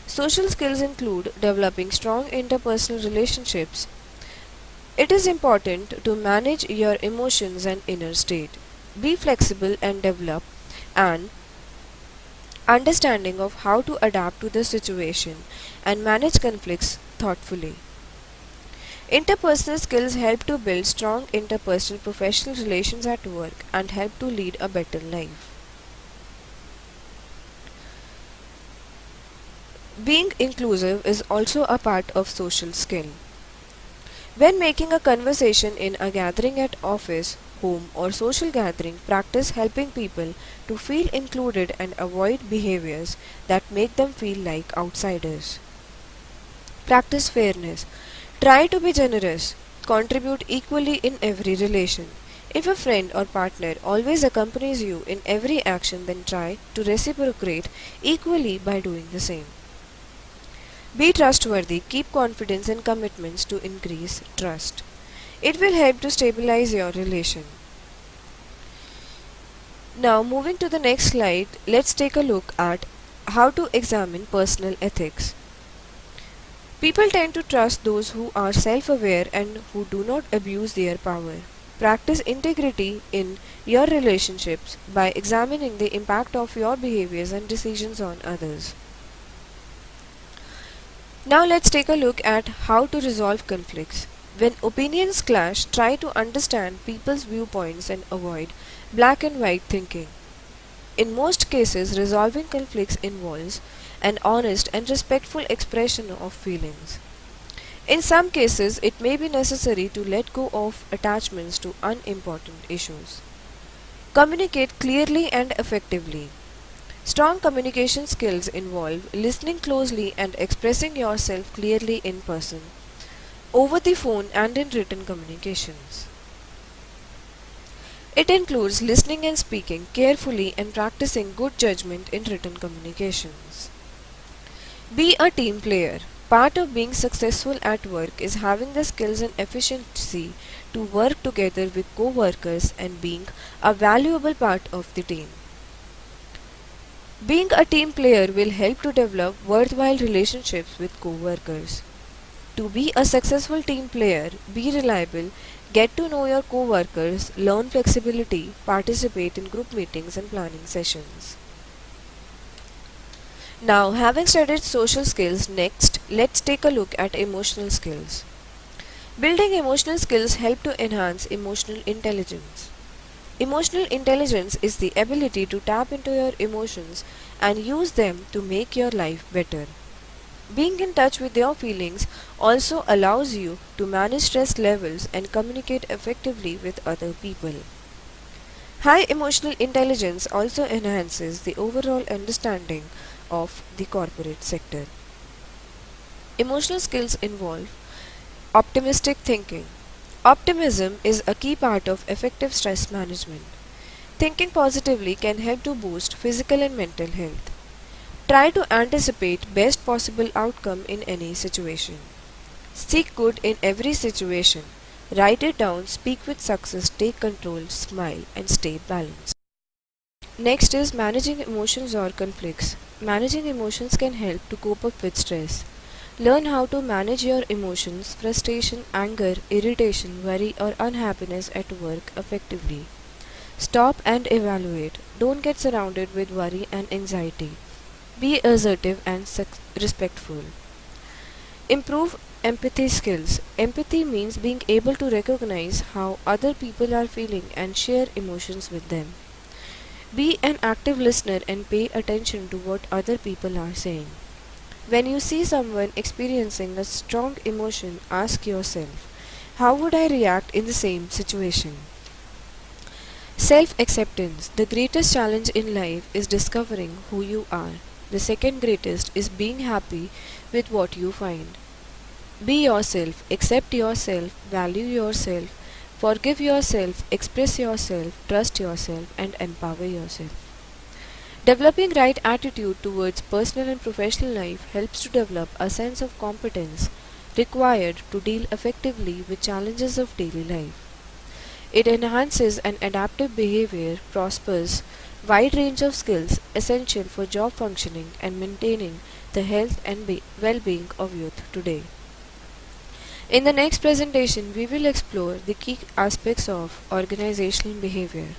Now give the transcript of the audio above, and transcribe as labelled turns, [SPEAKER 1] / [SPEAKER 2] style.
[SPEAKER 1] Social skills include developing strong interpersonal relationships. It is important to manage your emotions and inner state. Be flexible and develop an understanding of how to adapt to the situation and manage conflicts thoughtfully. Interpersonal skills help to build strong interpersonal professional relations at work and help to lead a better life. Being inclusive is also a part of social skill. When making a conversation in a gathering at office, home or social gathering, practice helping people to feel included and avoid behaviors that make them feel like outsiders. Practice fairness. Try to be generous. Contribute equally in every relation. If a friend or partner always accompanies you in every action, then try to reciprocate equally by doing the same. Be trustworthy. Keep confidence and commitments to increase trust. It will help to stabilize your relation. Now, moving to the next slide, let's take a look at how to examine personal ethics. People tend to trust those who are self-aware and who do not abuse their power. Practice integrity in your relationships by examining the impact of your behaviors and decisions on others. Now let's take a look at how to resolve conflicts. When opinions clash, try to understand people's viewpoints and avoid black and white thinking. In most cases, resolving conflicts involves an honest and respectful expression of feelings. In some cases, it may be necessary to let go of attachments to unimportant issues. Communicate clearly and effectively. Strong communication skills involve listening closely and expressing yourself clearly in person, over the phone and in written communications. It includes listening and speaking carefully and practicing good judgment in written communications. Be a team player. Part of being successful at work is having the skills and efficiency to work together with co-workers and being a valuable part of the team. Being a team player will help to develop worthwhile relationships with co-workers. To be a successful team player, be reliable, get to know your co-workers, learn flexibility, participate in group meetings and planning sessions. Now, having studied social skills, next let's take a look at emotional skills. Building emotional skills help to enhance emotional intelligence. Emotional intelligence is the ability to tap into your emotions and use them to make your life better. Being in touch with your feelings also allows you to manage stress levels and communicate effectively with other people. High emotional intelligence also enhances the overall understanding of the corporate sector. Emotional skills involve optimistic thinking. Optimism is a key part of effective stress management. Thinking positively can help to boost physical and mental health. Try to anticipate best possible outcome in any situation. Seek good in every situation. Write it down, speak with success, take control, smile and stay balanced. Next is managing emotions or conflicts. Managing emotions can help to cope up with stress. Learn how to manage your emotions, frustration, anger, irritation, worry or unhappiness at work effectively. Stop and evaluate. Don't get surrounded with worry and anxiety. Be assertive and respectful. Improve empathy skills. Empathy means being able to recognize how other people are feeling and share emotions with them. Be an active listener and pay attention to what other people are saying. When you see someone experiencing a strong emotion, ask yourself, how would I react in the same situation? Self-acceptance. The greatest challenge in life is discovering who you are. The second greatest is being happy with what you find. Be yourself, accept yourself, value yourself, forgive yourself, express yourself, trust yourself, and empower yourself. Developing right attitude towards personal and professional life helps to develop a sense of competence required to deal effectively with challenges of daily life. It enhances an adaptive behavior, prospers wide range of skills essential for job functioning and maintaining the health and well-being of youth today. In the next presentation, we will explore the key aspects of organizational behavior.